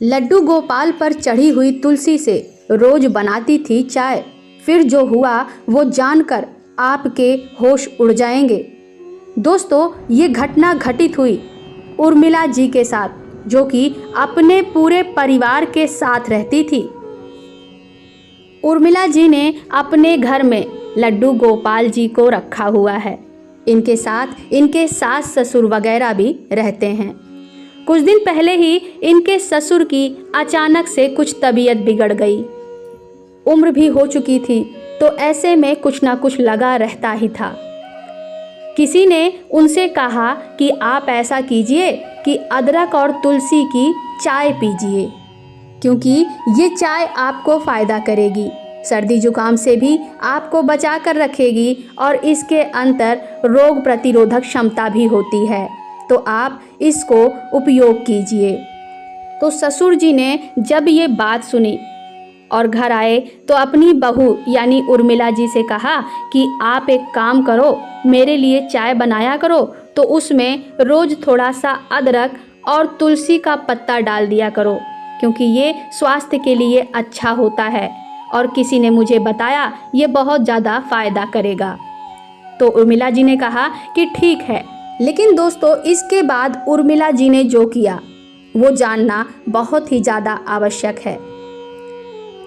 लड्डू गोपाल पर चढ़ी हुई तुलसी से रोज बनाती थी चाय। फिर जो हुआ वो जानकर आपके होश उड़ जाएंगे। दोस्तों, ये घटना घटित हुई उर्मिला जी के साथ, जो कि अपने पूरे परिवार के साथ रहती थी। उर्मिला जी ने अपने घर में लड्डू गोपाल जी को रखा हुआ है। इनके साथ इनके सास ससुर वगैरह भी रहते हैं। कुछ दिन पहले ही इनके ससुर की अचानक से कुछ तबीयत बिगड़ गई। उम्र भी हो चुकी थी, तो ऐसे में कुछ ना कुछ लगा रहता ही था। किसी ने उनसे कहा कि आप ऐसा कीजिए कि अदरक और तुलसी की चाय पीजिए, क्योंकि ये चाय आपको फ़ायदा करेगी, सर्दी जुकाम से भी आपको बचा कर रखेगी और इसके अंदर रोग प्रतिरोधक क्षमता भी होती है, तो आप इसको उपयोग कीजिए। तो ससुर जी ने जब ये बात सुनी और घर आए तो अपनी बहू यानी उर्मिला जी से कहा कि आप एक काम करो, मेरे लिए चाय बनाया करो, तो उसमें रोज़ थोड़ा सा अदरक और तुलसी का पत्ता डाल दिया करो, क्योंकि ये स्वास्थ्य के लिए अच्छा होता है और किसी ने मुझे बताया ये बहुत ज़्यादा फ़ायदा करेगा। तो उर्मिला जी ने कहा कि ठीक है। लेकिन दोस्तों, इसके बाद उर्मिला जी ने जो किया वो जानना बहुत ही ज़्यादा आवश्यक है।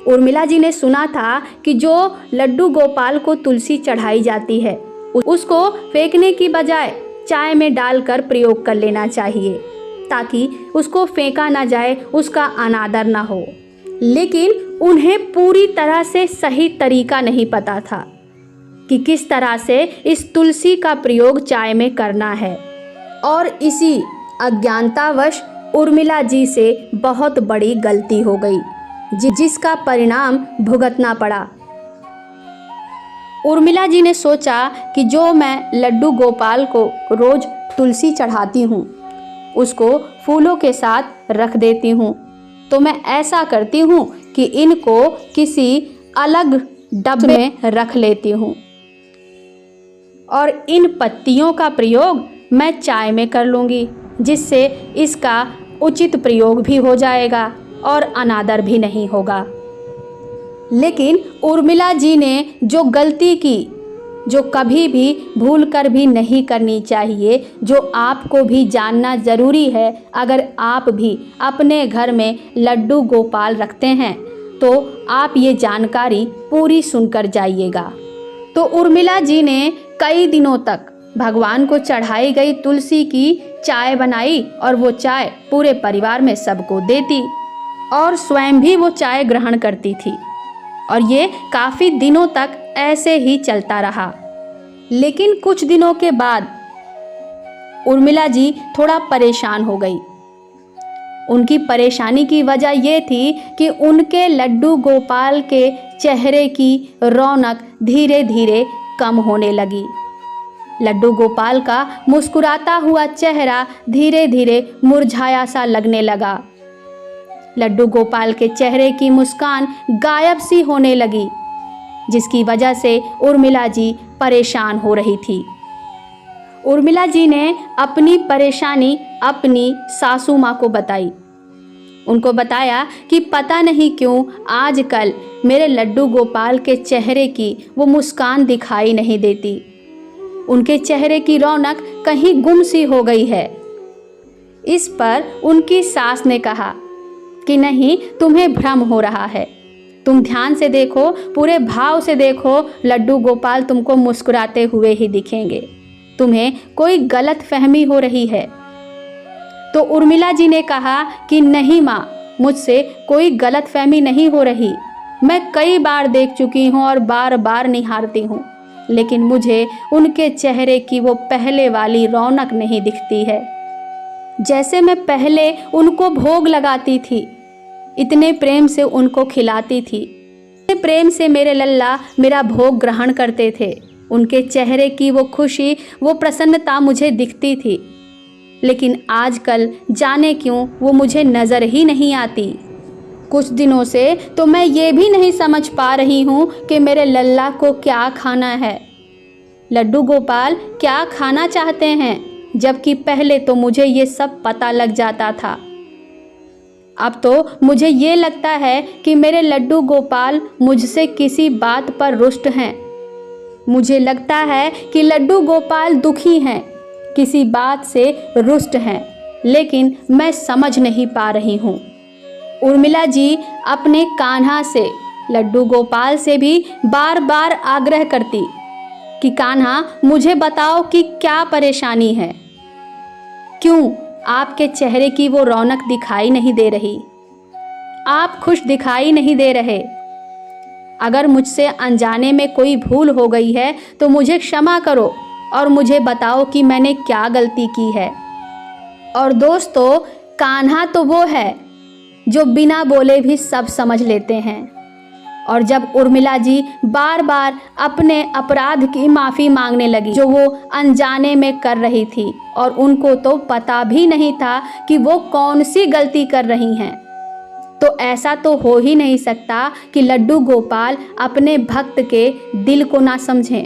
उर्मिला जी ने सुना था कि जो लड्डू गोपाल को तुलसी चढ़ाई जाती है उसको फेंकने की बजाय चाय में डालकर प्रयोग कर लेना चाहिए, ताकि उसको फेंका ना जाए, उसका अनादर ना हो। लेकिन उन्हें पूरी तरह से सही तरीका नहीं पता था कि किस तरह से इस तुलसी का प्रयोग चाय में करना है, और इसी अज्ञानतावश उर्मिला जी से बहुत बड़ी गलती हो गई, जिसका परिणाम भुगतना पड़ा। उर्मिला जी ने सोचा कि जो मैं लड्डू गोपाल को रोज तुलसी चढ़ाती हूँ उसको फूलों के साथ रख देती हूँ, तो मैं ऐसा करती हूँ कि इनको किसी अलग डब्बे में रख लेती हूँ और इन पत्तियों का प्रयोग मैं चाय में कर लूँगी, जिससे इसका उचित प्रयोग भी हो जाएगा और अनादर भी नहीं होगा। लेकिन उर्मिला जी ने जो गलती की, जो कभी भी भूल कर भी नहीं करनी चाहिए, जो आपको भी जानना ज़रूरी है, अगर आप भी अपने घर में लड्डू गोपाल रखते हैं तो आप ये जानकारी पूरी सुनकर जाइएगा। तो उर्मिला जी ने कई दिनों तक भगवान को चढ़ाई गई तुलसी की चाय बनाई और वो चाय पूरे परिवार में सबको देती और स्वयं भी वो चाय ग्रहण करती थी, और ये काफ़ी दिनों तक ऐसे ही चलता रहा। लेकिन कुछ दिनों के बाद उर्मिला जी थोड़ा परेशान हो गई। उनकी परेशानी की वजह ये थी कि उनके लड्डू गोपाल के चेहरे की रौनक धीरे धीरे कम होने लगी। लड्डू गोपाल का मुस्कुराता हुआ चेहरा धीरे धीरे मुरझाया सा लगने लगा। लड्डू गोपाल के चेहरे की मुस्कान गायब सी होने लगी, जिसकी वजह से उर्मिला जी परेशान हो रही थी। उर्मिला जी ने अपनी परेशानी अपनी सासू माँ को बताई। उनको बताया कि पता नहीं क्यों आजकल मेरे लड्डू गोपाल के चेहरे की वो मुस्कान दिखाई नहीं देती, उनके चेहरे की रौनक कहीं गुम सी हो गई है। इस पर उनकी सास ने कहा कि नहीं, तुम्हें भ्रम हो रहा है, तुम ध्यान से देखो, पूरे भाव से देखो, लड्डू गोपाल तुमको मुस्कुराते हुए ही दिखेंगे, तुम्हें कोई गलत फहमी हो रही है। तो उर्मिला जी ने कहा कि नहीं माँ, मुझसे कोई गलत फहमी नहीं हो रही, मैं कई बार देख चुकी हूँ और बार बार निहारती हूँ, लेकिन मुझे उनके चेहरे की वो पहले वाली रौनक नहीं दिखती है, जैसे मैं पहले उनको भोग लगाती थी, इतने प्रेम से उनको खिलाती थी, इतने प्रेम से मेरे लल्ला मेरा भोग ग्रहण करते थे, उनके चेहरे की वो खुशी, वो प्रसन्नता मुझे दिखती थी। लेकिन आजकल जाने क्यों वो मुझे नज़र ही नहीं आती। कुछ दिनों से तो मैं ये भी नहीं समझ पा रही हूँ कि मेरे लल्ला को क्या खाना है, लड्डू गोपाल क्या खाना चाहते हैं, जबकि पहले तो मुझे ये सब पता लग जाता था। अब तो मुझे ये लगता है कि मेरे लड्डू गोपाल मुझसे किसी बात पर रुष्ट हैं। मुझे लगता है कि लड्डू गोपाल दुखी हैं, किसी बात से रुष्ट हैं, लेकिन मैं समझ नहीं पा रही हूँ। उर्मिला जी अपने कान्हा से, लड्डू गोपाल से भी बार बार आग्रह करती कि कान्हा मुझे बताओ कि क्या परेशानी है, क्यों आपके चेहरे की वो रौनक दिखाई नहीं दे रही, आप खुश दिखाई नहीं दे रहे। अगर मुझसे अनजाने में कोई भूल हो गई है तो मुझे क्षमा करो और मुझे बताओ कि मैंने क्या गलती की है। और दोस्तों, कान्हा तो वो है जो बिना बोले भी सब समझ लेते हैं। और जब उर्मिला जी बार बार अपने अपराध की माफ़ी मांगने लगी जो वो अनजाने में कर रही थी, और उनको तो पता भी नहीं था कि वो कौन सी गलती कर रही हैं, तो ऐसा तो हो ही नहीं सकता कि लड्डू गोपाल अपने भक्त के दिल को ना समझें।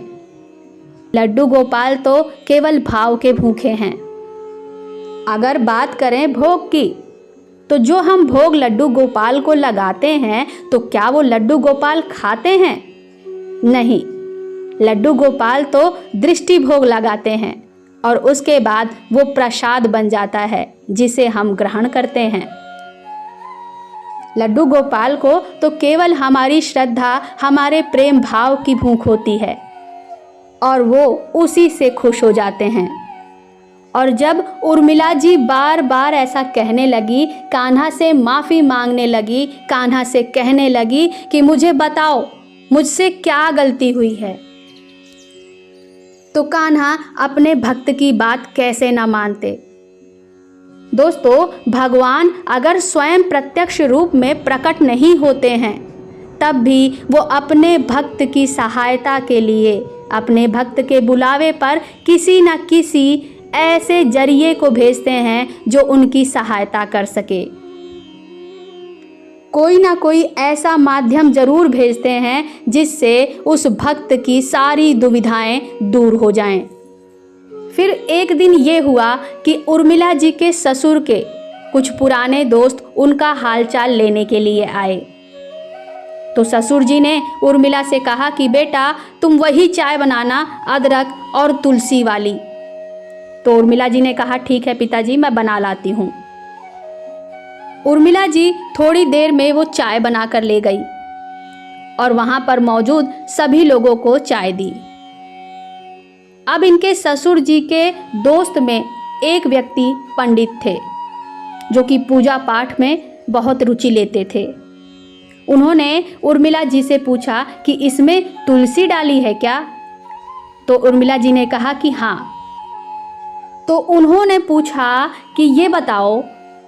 लड्डू गोपाल तो केवल भाव के भूखे हैं। अगर बात करें भोग की, तो जो हम भोग लड्डू गोपाल को लगाते हैं तो क्या वो लड्डू गोपाल खाते हैं? नहीं, लड्डू गोपाल तो दृष्टि भोग लगाते हैं और उसके बाद वो प्रसाद बन जाता है जिसे हम ग्रहण करते हैं। लड्डू गोपाल को तो केवल हमारी श्रद्धा, हमारे प्रेम भाव की भूख होती है और वो उसी से खुश हो जाते हैं। और जब उर्मिला जी बार बार ऐसा कहने लगी, कान्हा से माफ़ी मांगने लगी, कान्हा से कहने लगी कि मुझे बताओ मुझसे क्या गलती हुई है, तो कान्हा अपने भक्त की बात कैसे ना मानते। दोस्तों, भगवान अगर स्वयं प्रत्यक्ष रूप में प्रकट नहीं होते हैं तब भी वो अपने भक्त की सहायता के लिए, अपने भक्त के बुलावे पर किसी न किसी ऐसे जरिए को भेजते हैं जो उनकी सहायता कर सके। कोई ना कोई ऐसा माध्यम जरूर भेजते हैं जिससे उस भक्त की सारी दुविधाएं दूर हो जाएं। फिर एक दिन ये हुआ कि उर्मिला जी के ससुर के कुछ पुराने दोस्त उनका हालचाल लेने के लिए आए। तो ससुर जी ने उर्मिला से कहा कि बेटा तुम वही चाय बनाना, अदरक और तुलसी वाली। तो उर्मिला जी ने कहा ठीक है पिताजी, मैं बना लाती हूँ। उर्मिला जी थोड़ी देर में वो चाय बनाकर ले गई और वहाँ पर मौजूद सभी लोगों को चाय दी। अब इनके ससुर जी के दोस्त में एक व्यक्ति पंडित थे जो कि पूजा पाठ में बहुत रुचि लेते थे। उन्होंने उर्मिला जी से पूछा कि इसमें तुलसी डाली है क्या? तो उर्मिला जी ने कहा कि हाँ। तो उन्होंने पूछा कि ये बताओ,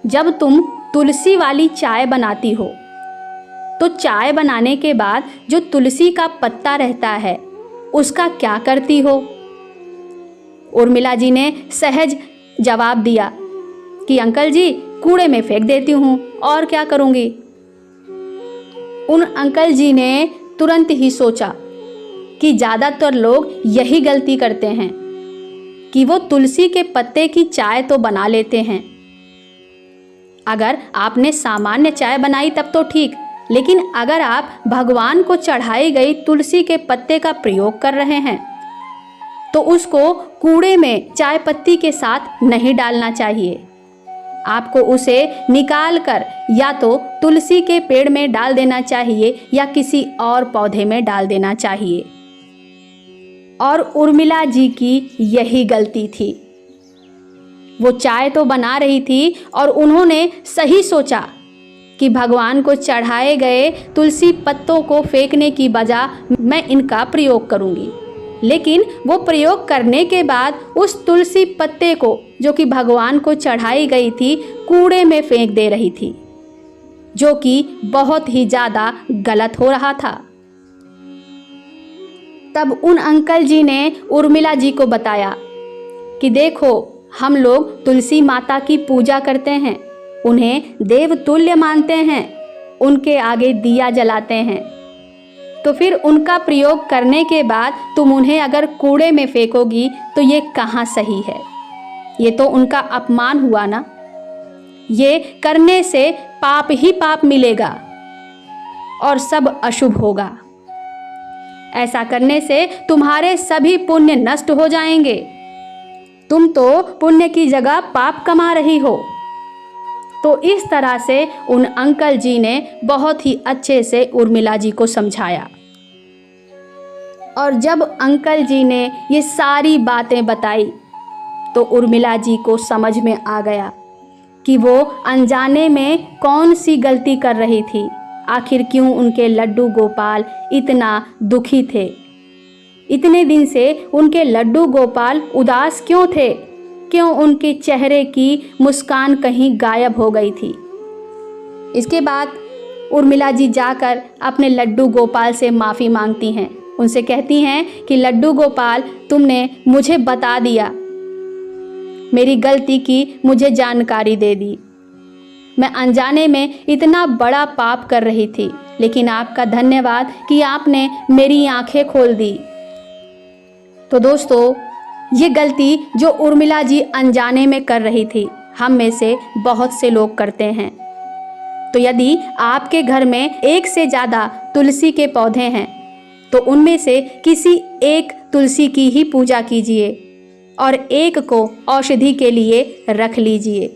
जब तुम तुलसी वाली चाय बनाती हो तो चाय बनाने के बाद जो तुलसी का पत्ता रहता है उसका क्या करती हो? उर्मिला जी ने सहज जवाब दिया कि अंकल जी कूड़े में फेंक देती हूँ, और क्या करूँगी। उन अंकल जी ने तुरंत ही सोचा कि ज़्यादातर लोग यही गलती करते हैं कि वो तुलसी के पत्ते की चाय तो बना लेते हैं। अगर आपने सामान्य चाय बनाई तब तो ठीक, लेकिन अगर आप भगवान को चढ़ाई गई तुलसी के पत्ते का प्रयोग कर रहे हैं तो उसको कूड़े में चाय पत्ती के साथ नहीं डालना चाहिए। आपको उसे निकाल कर या तो तुलसी के पेड़ में डाल देना चाहिए या किसी और पौधे में डाल देना चाहिए। और उर्मिला जी की यही गलती थी। वो चाय तो बना रही थी और उन्होंने सही सोचा कि भगवान को चढ़ाए गए तुलसी पत्तों को फेंकने की बजाय मैं इनका प्रयोग करूंगी। लेकिन वो प्रयोग करने के बाद उस तुलसी पत्ते को जो कि भगवान को चढ़ाई गई थी कूड़े में फेंक दे रही थी, जो कि बहुत ही ज़्यादा गलत हो रहा था। तब उन अंकल जी ने उर्मिला जी को बताया कि देखो, हम लोग तुलसी माता की पूजा करते हैं, उन्हें देव तुल्य मानते हैं, उनके आगे दिया जलाते हैं, तो फिर उनका प्रयोग करने के बाद तुम उन्हें अगर कूड़े में फेंकोगी तो ये कहाँ सही है? ये तो उनका अपमान हुआ ना। ये करने से पाप ही पाप मिलेगा और सब अशुभ होगा। ऐसा करने से तुम्हारे सभी पुण्य नष्ट हो जाएंगे। तुम तो पुण्य की जगह पाप कमा रही हो। तो इस तरह से उन अंकल जी ने बहुत ही अच्छे से उर्मिला जी को समझाया। और जब अंकल जी ने ये सारी बातें बताई तो उर्मिला जी को समझ में आ गया कि वो अनजाने में कौन सी गलती कर रही थी। आखिर क्यों उनके लड्डू गोपाल इतना दुखी थे। इतने दिन से उनके लड्डू गोपाल उदास क्यों थे। क्यों उनके चेहरे की मुस्कान कहीं गायब हो गई थी। इसके बाद उर्मिला जी जाकर अपने लड्डू गोपाल से माफ़ी मांगती हैं। उनसे कहती हैं कि लड्डू गोपाल, तुमने मुझे बता दिया, मेरी गलती की मुझे जानकारी दे दी। मैं अनजाने में इतना बड़ा पाप कर रही थी, लेकिन आपका धन्यवाद कि आपने मेरी आंखें खोल दी। तो दोस्तों, ये गलती जो उर्मिला जी अनजाने में कर रही थी, हम में से बहुत से लोग करते हैं। तो यदि आपके घर में एक से ज़्यादा तुलसी के पौधे हैं तो उनमें से किसी एक तुलसी की ही पूजा कीजिए और एक को औषधि के लिए रख लीजिए।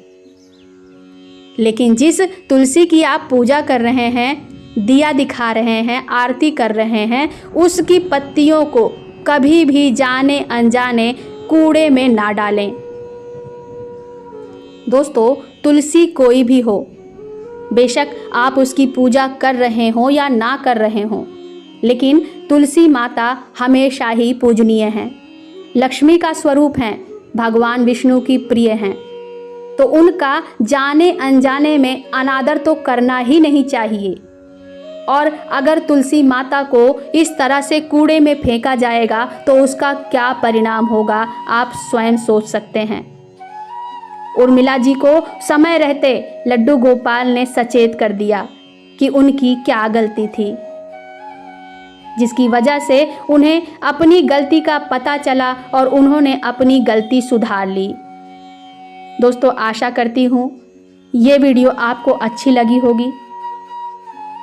लेकिन जिस तुलसी की आप पूजा कर रहे हैं, दिया दिखा रहे हैं, आरती कर रहे हैं, उसकी पत्तियों को कभी भी जाने अनजाने कूड़े में ना डालें। दोस्तों, तुलसी कोई भी हो, बेशक आप उसकी पूजा कर रहे हो या ना कर रहे हो, लेकिन तुलसी माता हमेशा ही पूजनीय हैं। लक्ष्मी का स्वरूप हैं, भगवान विष्णु की प्रिय हैं। तो उनका जाने अनजाने में अनादर तो करना ही नहीं चाहिए। और अगर तुलसी माता को इस तरह से कूड़े में फेंका जाएगा तो उसका क्या परिणाम होगा, आप स्वयं सोच सकते हैं। उर्मिला जी को समय रहते लड्डू गोपाल ने सचेत कर दिया कि उनकी क्या गलती थी, जिसकी वजह से उन्हें अपनी गलती का पता चला और उन्होंने अपनी गलती सुधार ली। दोस्तों, आशा करती हूँ ये वीडियो आपको अच्छी लगी होगी।